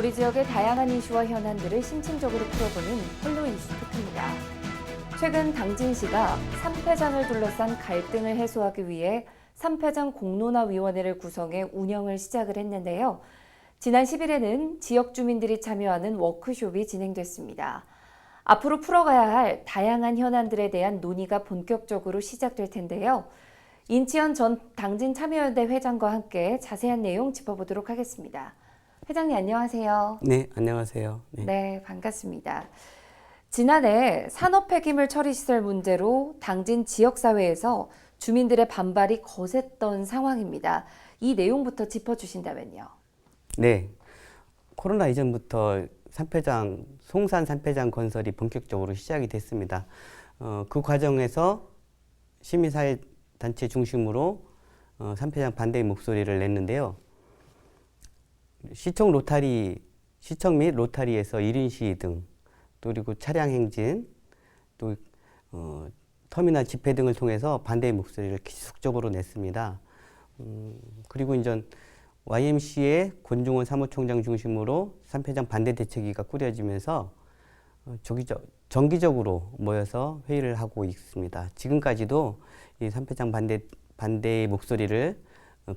우리 지역의 다양한 이슈와 현안들을 심층적으로 풀어보는 홀로 이슈 토크입니다. 최근 당진시가 삼패장을 둘러싼 갈등을 해소하기 위해 삼패장 공론화위원회를 구성해 운영을 시작을 했는데요. 지난 10일에는 지역 주민들이 참여하는 워크숍이 진행됐습니다. 앞으로 풀어가야 할 다양한 현안들에 대한 논의가 본격적으로 시작될 텐데요. 인치현 전 당진참여연대 회장과 함께 자세한 내용 짚어보도록 하겠습니다. 회장님 안녕하세요. 네, 안녕하세요. 네, 반갑습니다. 지난해 산업 폐기물 처리 시설 문제로 당진 지역사회에서 주민들의 반발이 거셌던 상황입니다. 이 내용부터 짚어주신다면요. 네, 코로나 이전부터 송산 삼패장 건설이 본격적으로 시작이 됐습니다. 그 과정에서 시민사회단체 중심으로 삼패장 반대의 목소리를 냈는데요. 시청 및 로타리에서 1인 시위 등, 또 그리고 차량 행진, 또 터미널 집회 등을 통해서 반대의 목소리를 지속적으로 냈습니다. 그리고 이제 YMCA 권중원 사무총장 중심으로 삼패장 반대 대책위가 꾸려지면서 정기적으로 모여서 회의를 하고 있습니다. 지금까지도 이 삼패장 반대의 목소리를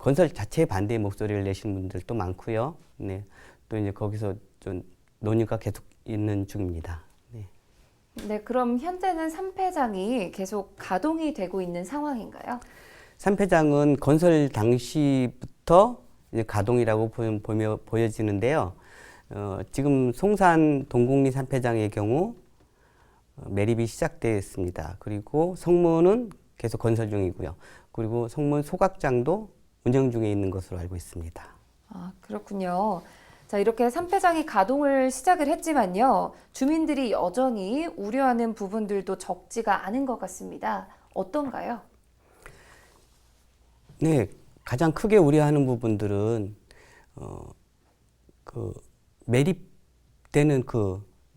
건설 자체의 반대의 목소리를 내신 분들도 많고요. 네, 또 이제 거기서 좀 논의가 계속 있는 중입니다. 네, 그럼 현재는 삼패장이 계속 가동이 되고 있는 상황인가요? 삼패장은 건설 당시부터 이제 가동이라고 보여지는데요. 지금 송산 동곡리 삼패장의 경우 매립이 시작됐습니다. 그리고 성문은 계속 건설 중이고요. 그리고 성문 소각장도 운영 중에 있는 것으로 알고 있습니다. 아, 그렇군요. 자, 이렇게 삼패장이 가동을 시작을 했지만요. 주민들이 여전히 우려하는 부분들도 적지가 않은 것 같습니다. 어떤가요? 네, 가장 크게 우려하는 부분들은 매립되는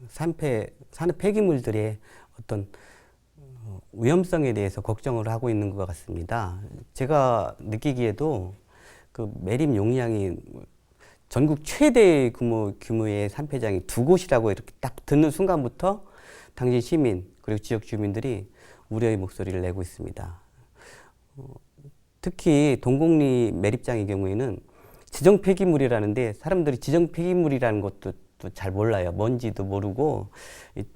산업 폐기물들의 어떤 위험성에 대해서 걱정을 하고 있는 것 같습니다. 제가 느끼기에도 그 매립 용량이 전국 최대 규모의 삼패장이 두 곳이라고 이렇게 딱 듣는 순간부터 당진 시민 그리고 지역 주민들이 우려의 목소리를 내고 있습니다. 특히 동곡리 매립장의 경우에는 지정 폐기물이라는데 사람들이 지정 폐기물이라는 것도 잘 몰라요. 뭔지도 모르고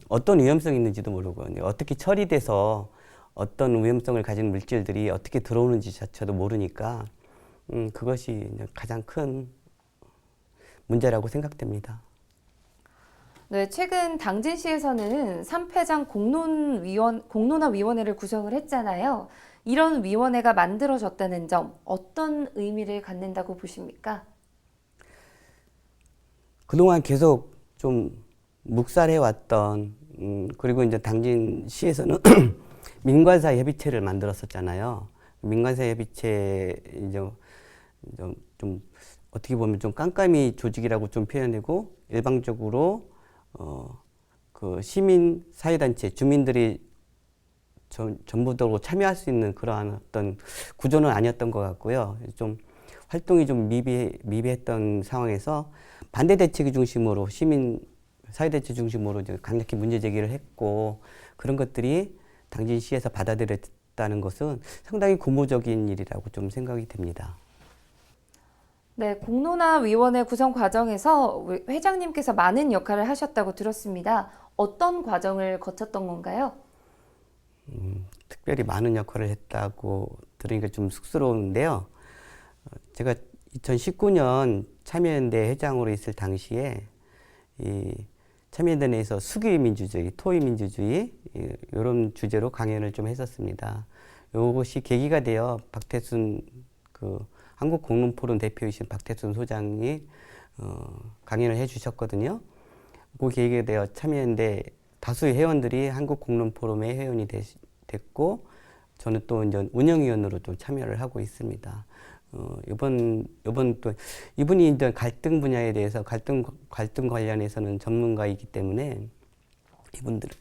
어떤 위험성이 있는지도 모르고 어떻게 처리돼서 어떤 위험성을 가진 물질들이 어떻게 들어오는지 자체도 모르니까 그것이 가장 큰 문제라고 생각됩니다. 네, 최근 당진시에서는 삼패장 공론화위원회를 구성을 했잖아요. 이런 위원회가 만들어졌다는 점 어떤 의미를 갖는다고 보십니까? 그동안 계속 좀 묵살해왔던 그리고 이제 당진시에서는 민관사 협의체를 만들었었잖아요. 민관사 협의체 이제 좀 어떻게 보면 좀 깜깜이 조직이라고 좀 표현되고 일방적으로 그 시민 사회단체 주민들이 전부적으로 참여할 수 있는 그러한 어떤 구조는 아니었던 것 같고요. 좀 활동이 좀 미비했던 상황에서 반대 대책위 중심으로 시민 사회단체 중심으로 이제 강력히 문제 제기를 했고 그런 것들이 당진시에서 받아들였다는 것은 상당히 고무적인 일이라고 좀 생각이 됩니다. 네, 공론화위원회 구성 과정에서 회장님께서 많은 역할을 하셨다고 들었습니다. 어떤 과정을 거쳤던 건가요? 특별히 많은 역할을 했다고 들으니까 좀 쑥스러운데요. 제가 2019년 참여연대 회장으로 있을 당시에 이 참여연대 내에서 수기민주주의, 토의민주주의 이런 주제로 강연을 좀 했었습니다. 이것이 계기가 되어 박태순 한국공론포럼 대표이신 박태순 소장이 강연을 해주셨거든요. 그 계기가 되어 참여연대 다수의 회원들이 한국공론포럼의 회원이 됐고 저는 또 이제 운영위원으로 좀 참여를 하고 있습니다. 이번 또 이분이 이제 갈등 분야에 대해서 갈등 관련해서는 전문가이기 때문에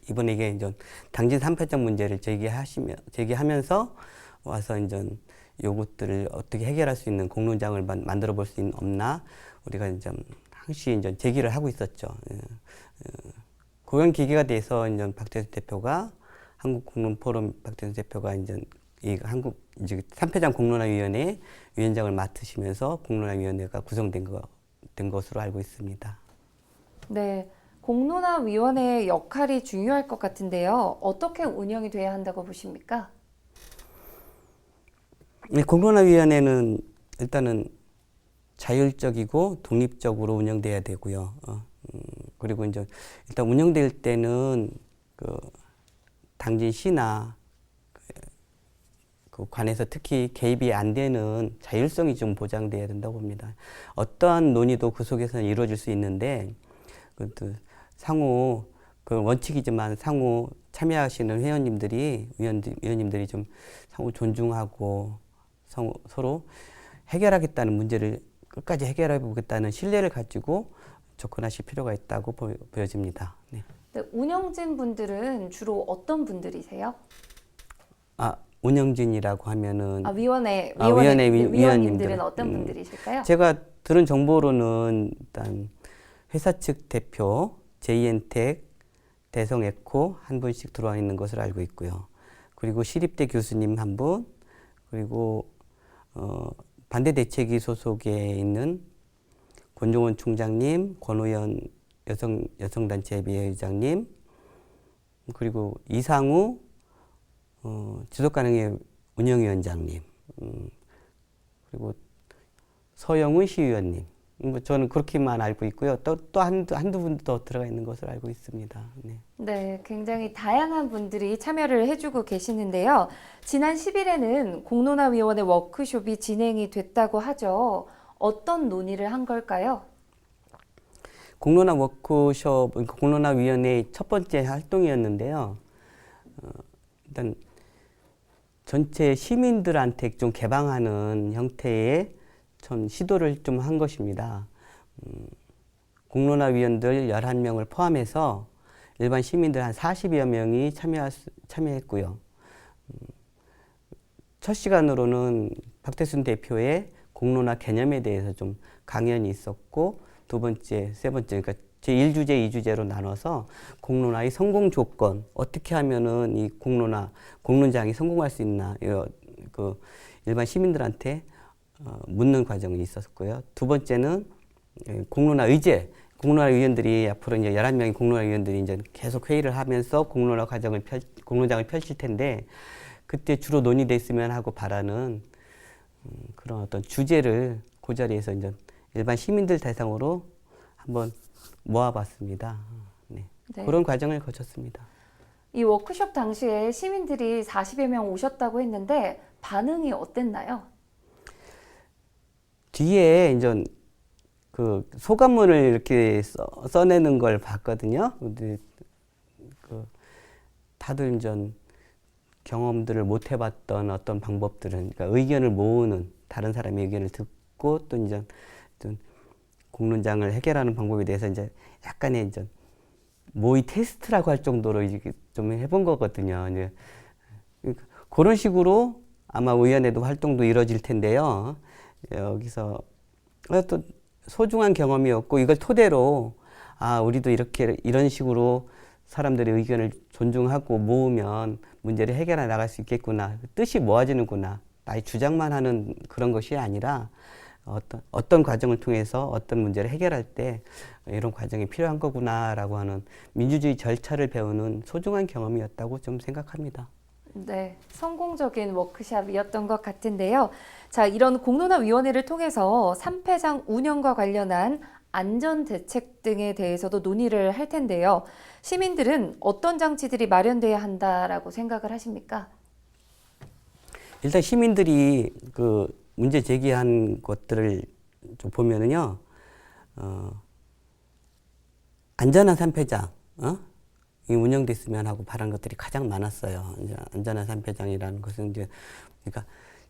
이분에게 이제 당진 삼패장 문제를 제기하면서 와서 이제 요것들을 어떻게 해결할 수 있는 공론장을 만들어 볼 수 없나 우리가 이제 항시 이제 제기를 하고 있었죠. 그런 계기가 돼서 이제 박태수 대표가 한국공론포럼 박태수 대표가 이제 이 한국 이제 3패장 공론화위원회 위원장을 맡으시면서 공론화위원회가 된 것으로 알고 있습니다. 네, 공론화위원회의 역할이 중요할 것 같은데요. 어떻게 운영이 돼야 한다고 보십니까? 이 공론화위원회는 일단은 자율적이고 독립적으로 운영돼야 되고요. 그리고 이제 일단 운영될 때는 그 당진시나 그 관에서 특히 개입이 안 되는 자율성이 좀 보장돼야 된다고 봅니다. 어떠한 논의도 그 속에서는 이루어질 수 있는데 그 상호 그 원칙이지만 상호 참여하시는 위원님들이 좀 상호 존중하고 서로 해결하겠다는 문제를 끝까지 해결해 보겠다는 신뢰를 가지고 접근하실 필요가 있다고 보여집니다. 네. 네, 운영진 분들은 주로 어떤 분들이세요? 운영진이라고 하면은 위원님들은 위원님들. 어떤 분들이실까요? 제가 들은 정보로는 일단 회사 측 대표, JN텍, 대성에코 한 분씩 들어와 있는 것을 알고 있고요. 그리고 시립대 교수님 한 분, 그리고 반대대책위 소속에 있는 권종원 총장님, 권우연 여성단체협의회 의장님, 그리고 이상우 지속가능의 운영위원장님, 그리고 서영훈 시의원님. 저는 그렇게만 알고 있고요. 또 한두 분 더 들어가 있는 것을 알고 있습니다. 네. 네, 굉장히 다양한 분들이 참여를 해주고 계시는데요. 지난 10일에는 공론화위원회 워크숍이 진행이 됐다고 하죠. 어떤 논의를 한 걸까요? 공론화 워크숍, 공론화위원회의 첫 번째 활동이었는데요. 일단 전체 시민들한테 좀 개방하는 형태의 좀 시도를 좀 한 것입니다. 공론화위원들 11명을 포함해서 일반 시민들 한 40여 명이 참여했고요. 첫 시간으로는 박태순 대표의 공론화 개념에 대해서 좀 강연이 있었고, 두 번째, 세 번째, 그러니까 제1주제, 2주제로 나눠서 공론화의 성공 조건, 어떻게 하면은 이 공론장이 성공할 수 있나, 그 일반 시민들한테 묻는 과정이 있었고요. 두 번째는 공론화 의제, 공론화 위원들이 앞으로 이제 11명의 공론화 위원들이 이제 계속 회의를 하면서 공론장을 펼칠 텐데, 그때 주로 논의됐으면 하고 바라는 그런 어떤 주제를 그 자리에서 이제 일반 시민들 대상으로 한번 모아봤습니다. 네. 네. 그런 과정을 거쳤습니다. 이 워크숍 당시에 시민들이 40여 명 오셨다고 했는데 반응이 어땠나요? 뒤에 이제 그 소감문을 이렇게 써내는 걸 봤거든요. 근데 그 다들 이제 경험들을 못 해봤던 어떤 방법들은, 그러니까 의견을 모으는, 다른 사람의 의견을 듣고 또 이제 공론장을 해결하는 방법에 대해서 이제 약간의 이제 모의 테스트라고 할 정도로 이렇게 좀 해본 거거든요. 이제 그런 식으로 아마 위원회도 활동도 이루어질 텐데요. 여기서 또 소중한 경험이었고, 이걸 토대로 우리도 이런 식으로 사람들의 의견을 존중하고 모으면 문제를 해결해 나갈 수 있겠구나, 뜻이 모아지는구나, 나의 주장만 하는 그런 것이 아니라 어떤 과정을 통해서 어떤 문제를 해결할 때 이런 과정이 필요한 거구나라고 하는 민주주의 절차를 배우는 소중한 경험이었다고 좀 생각합니다. 네, 성공적인 워크숍이었던 것 같은데요. 자, 이런 공론화위원회를 통해서 3패장 운영과 관련한 안전대책 등에 대해서도 논의를 할 텐데요. 시민들은 어떤 장치들이 마련돼야 한다라고 생각을 하십니까? 일단 시민들이 그 문제 제기한 것들을 좀 보면은요, 안전한 3패장, 이 운영됐으면 하고 바란 것들이 가장 많았어요. 이제 안전한 3패장이라는 것은 이제, 그러니까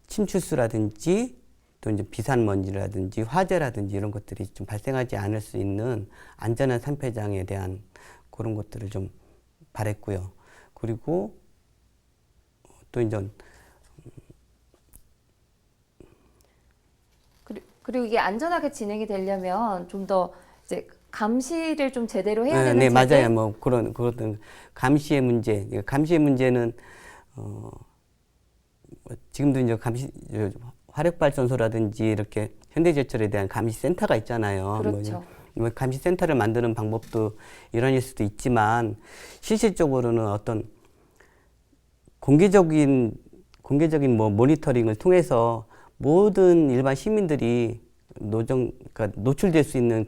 침출수라든지 또 이제 비산먼지라든지 화재라든지 이런 것들이 좀 발생하지 않을 수 있는 안전한 3패장에 대한 그런 것들을 좀 바랬고요. 그리고 또 이제 그리고 이게 안전하게 진행이 되려면 좀 더 이제 감시를 좀 제대로 해야 되는 네, 체계? 맞아요. 뭐 그런 감시의 문제. 감시의 문제는 지금도 이제 화력발전소라든지 이렇게 현대제철에 대한 감시센터가 있잖아요. 그렇죠. 뭐 감시센터를 만드는 방법도 일환일 수도 있지만 실질적으로는 어떤 공개적인 뭐 모니터링을 통해서 모든 일반 시민들이 그러니까 노출될 수 있는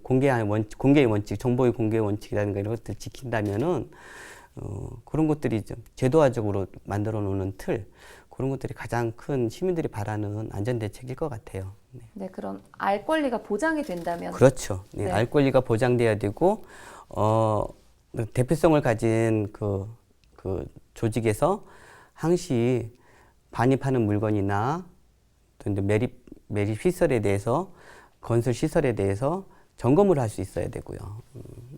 공개의 원칙, 정보의 공개 원칙이라든가 이런 것들 지킨다면은 그런 것들이 좀 제도화적으로 만들어 놓는 틀, 그런 것들이 가장 큰 시민들이 바라는 안전 대책일 것 같아요. 네. 네, 그럼 알 권리가 보장이 된다면 그렇죠. 네, 네. 알 권리가 보장돼야 되고 대표성을 가진 그 조직에서 항시 반입하는 물건이나 또 이제 매립 시설에 대해서 건설 시설에 대해서 점검을 할 수 있어야 되고요.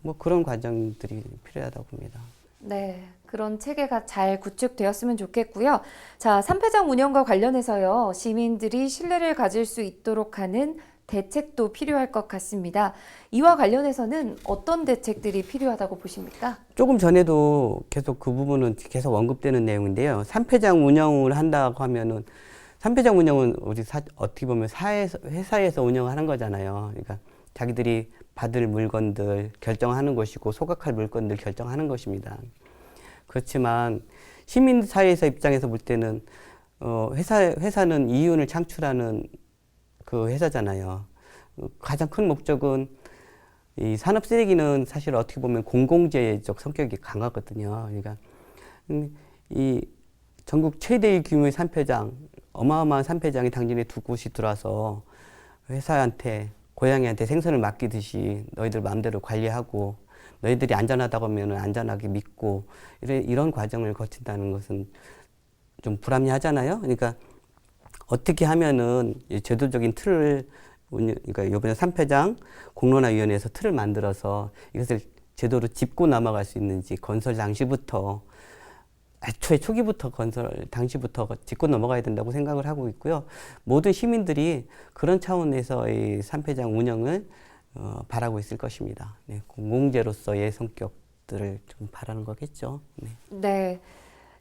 뭐 그런 과정들이 필요하다고 봅니다. 네, 그런 체계가 잘 구축되었으면 좋겠고요. 자, 산패장 운영과 관련해서요, 시민들이 신뢰를 가질 수 있도록 하는 대책도 필요할 것 같습니다. 이와 관련해서는 어떤 대책들이 필요하다고 보십니까? 조금 전에도 계속 그 부분은 계속 언급되는 내용인데요. 산패장 운영을 한다고 하면은 산패장 운영은 어떻게 보면 회사에서 운영하는 거잖아요. 그러니까 자기들이 받을 물건들 결정하는 것이고 소각할 물건들 결정하는 것입니다. 그렇지만 시민 사회에서 입장에서 볼 때는 회사는 이윤을 창출하는 그 회사잖아요. 가장 큰 목적은 이 산업 쓰레기는 사실 어떻게 보면 공공재적 성격이 강하거든요. 그러니까 이 전국 최대의 규모의 산패장, 어마어마한 산패장이 당진에 두 곳이 들어와서 회사한테 고양이한테 생선을 맡기듯이 너희들 마음대로 관리하고 너희들이 안전하다고 하면 안전하게 믿고 이런 과정을 거친다는 것은 좀 불합리하잖아요. 그러니까 어떻게 하면은 제도적인 틀을 그러니까 이번에 산패장 공론화위원회에서 틀을 만들어서 이것을 제도로 짚고 넘어갈 수 있는지 건설 당시부터 애초에 초기부터 건설 당시부터 짚고 넘어가야 된다고 생각을 하고 있고요. 모든 시민들이 그런 차원에서 이 산패장 운영을 바라고 있을 것입니다. 네, 공공재로서의 성격들을 좀 바라는 거겠죠. 네. 네.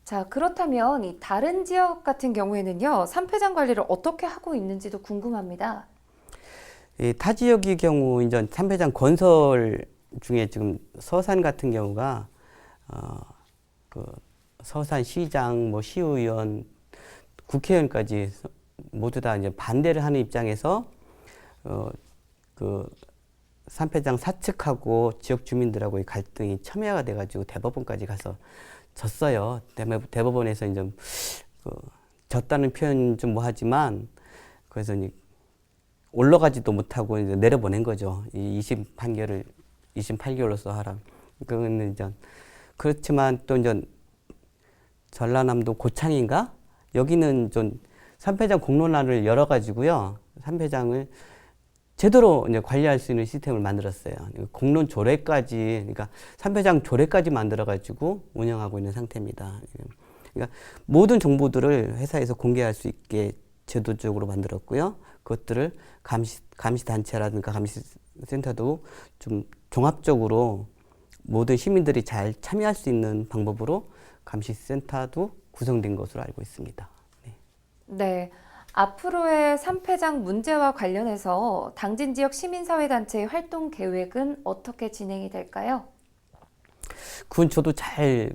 자, 그렇다면 이 다른 지역 같은 경우에는요, 산패장 관리를 어떻게 하고 있는지도 궁금합니다. 타 지역의 경우 이제 산패장 건설 중에 지금 서산 같은 경우가 그 서산시장, 뭐 시의원, 국회의원까지 모두 다 이제 반대를 하는 입장에서 그 산패장 사측하고 지역 주민들하고의 갈등이 첨예화가 돼가지고 대법원까지 가서 졌어요. 대법원에서 이제 졌다는 표현 좀 뭐하지만 그래서 이제 올라가지도 못하고 이제 내려보낸 거죠. 이 2심 판결을 28개월로서 하라. 그거는 이제 그렇지만 또 이제 전라남도 고창인가 여기는 좀 산패장 공론화를 열어가지고요. 산패장을 제대로 이제 관리할 수 있는 시스템을 만들었어요. 공론 조례까지, 그러니까 산패장 조례까지 만들어가지고 운영하고 있는 상태입니다. 그러니까 모든 정보들을 회사에서 공개할 수 있게 제도적으로 만들었고요. 그것들을 감시 단체라든가 감시센터도 좀 종합적으로 모든 시민들이 잘 참여할 수 있는 방법으로 감시센터도 구성된 것으로 알고 있습니다. 네. 네. 앞으로의 산패장 문제와 관련해서 당진 지역 시민사회단체의 활동 계획은 어떻게 진행이 될까요? 그건 저도 잘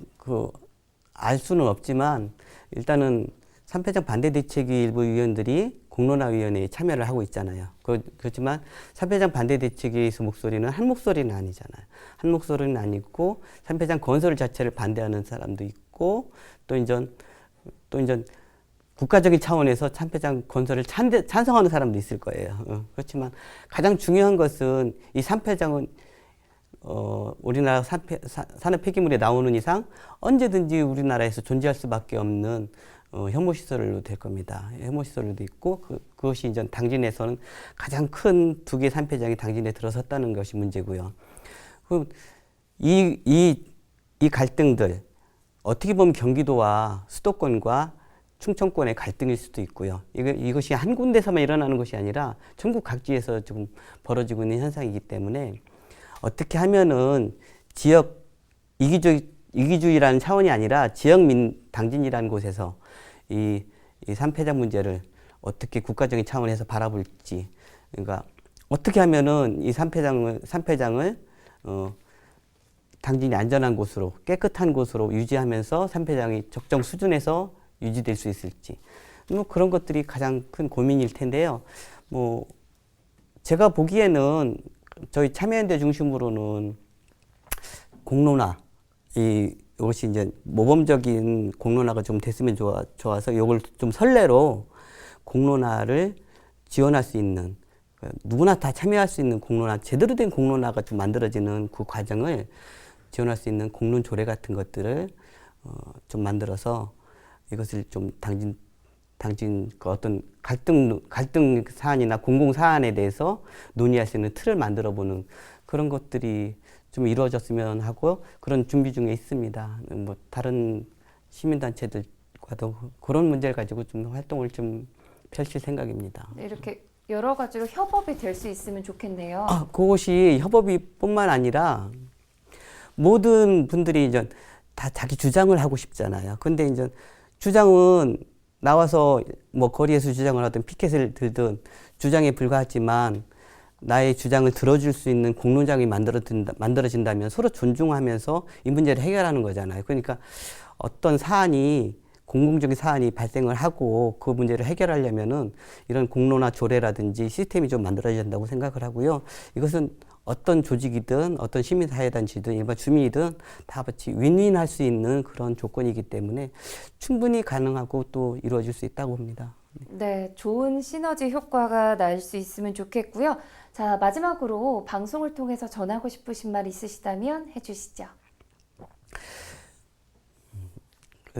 알 수는 없지만 일단은 산패장 반대대책위 일부 위원들이 공론화위원회에 참여를 하고 있잖아요. 그렇지만 산패장 반대대책위에서 목소리는 한 목소리는 아니잖아요. 한 목소리는 아니고 산패장 건설 자체를 반대하는 사람도 있고 또 이제 국가적인 차원에서 산패장 건설을 찬성하는 사람도 있을 거예요. 그렇지만 가장 중요한 것은 이 산패장은 우리나라 산업 폐기물이 나오는 이상 언제든지 우리나라에서 존재할 수밖에 없는 혐오시설로 될 겁니다. 혐오시설로도 있고 그것이 이제 당진에서는 가장 큰 두 개의 산패장이 당진에 들어섰다는 것이 문제고요. 이 갈등들 어떻게 보면 경기도와 수도권과 충청권의 갈등일 수도 있고요. 이것이 한 군데서만 일어나는 것이 아니라 전국 각지에서 지금 벌어지고 있는 현상이기 때문에 어떻게 하면은 지역 이기주의라는 차원이 아니라 지역 당진이라는 곳에서 이 산패장 문제를 어떻게 국가적인 차원에서 바라볼지, 그러니까 어떻게 하면은 이 산패장을 당진이 안전한 곳으로, 깨끗한 곳으로 유지하면서 산패장이 적정 수준에서 유지될 수 있을지, 뭐 그런 것들이 가장 큰 고민일 텐데요. 뭐 제가 보기에는 저희 참여연대 중심으로는 공론화, 이것이 이제 모범적인 공론화가 좀 됐으면 좋아서 이걸 좀 선례로 공론화를 지원할 수 있는, 누구나 다 참여할 수 있는 공론화, 제대로 된 공론화가 좀 만들어지는 그 과정을 지원할 수 있는 공론 조례 같은 것들을 좀 만들어서 이것을 좀 당진 그 어떤 갈등 사안이나 공공 사안에 대해서 논의할 수 있는 틀을 만들어 보는 그런 것들이 좀 이루어졌으면 하고 그런 준비 중에 있습니다. 뭐 다른 시민단체들과도 그런 문제를 가지고 좀 활동을 좀 펼칠 생각입니다. 네, 이렇게 여러 가지로 협업이 될 수 있으면 좋겠네요. 그것이 협업이뿐만 아니라 모든 분들이 이제 다 자기 주장을 하고 싶잖아요. 근데 이제 주장은 나와서 뭐 거리에서 주장을 하든 피켓을 들든 주장에 불과하지만 나의 주장을 들어줄 수 있는 공론장이 만들어진다면 서로 존중하면서 이 문제를 해결하는 거잖아요. 그러니까 어떤 공공적인 사안이 발생을 하고 그 문제를 해결하려면은 이런 공론화 조례라든지 시스템이 좀 만들어져야 된다고 생각을 하고요. 이것은 어떤 조직이든 어떤 시민사회단체든 일반 주민이든 다 같이 윈윈할 수 있는 그런 조건이기 때문에 충분히 가능하고 또 이루어질 수 있다고 봅니다. 네, 좋은 시너지 효과가 날 수 있으면 좋겠고요. 자, 마지막으로 방송을 통해서 전하고 싶으신 말 있으시다면 해주시죠.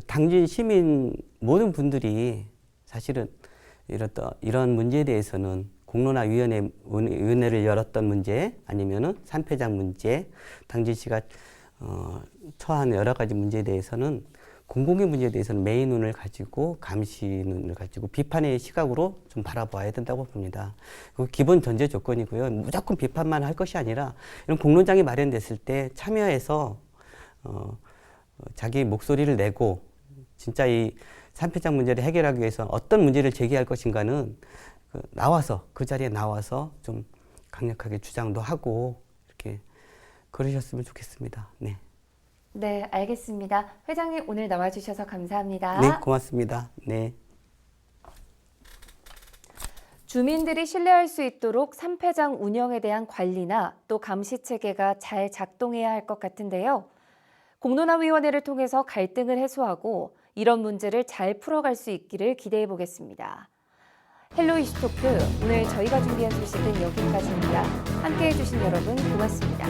당진 시민 모든 분들이 사실은 이런 문제에 대해서는 공론화위원회를 열었던 문제, 아니면은 산패장 문제, 당진시가 처한 여러 가지 문제에 대해서는 공공의 문제에 대해서는 매의 눈을 가지고 감시 눈을 가지고 비판의 시각으로 좀 바라봐야 된다고 봅니다. 그 기본 전제 조건이고요. 무조건 비판만 할 것이 아니라 이런 공론장이 마련됐을 때 참여해서 자기 목소리를 내고 진짜 이 산패장 문제를 해결하기 위해서 어떤 문제를 제기할 것인가는 그 자리에 나와서 좀 강력하게 주장도 하고 이렇게 그러셨으면 좋겠습니다. 네. 네, 알겠습니다. 회장님 오늘 나와주셔서 감사합니다. 네, 고맙습니다. 네. 주민들이 신뢰할 수 있도록 산패장 운영에 대한 관리나 또 감시 체계가 잘 작동해야 할 것 같은데요. 공론화위원회를 통해서 갈등을 해소하고 이런 문제를 잘 풀어갈 수 있기를 기대해 보겠습니다. 헬로 이슈토크, 오늘 저희가 준비한 소식은 여기까지입니다. 함께해 주신 여러분 고맙습니다.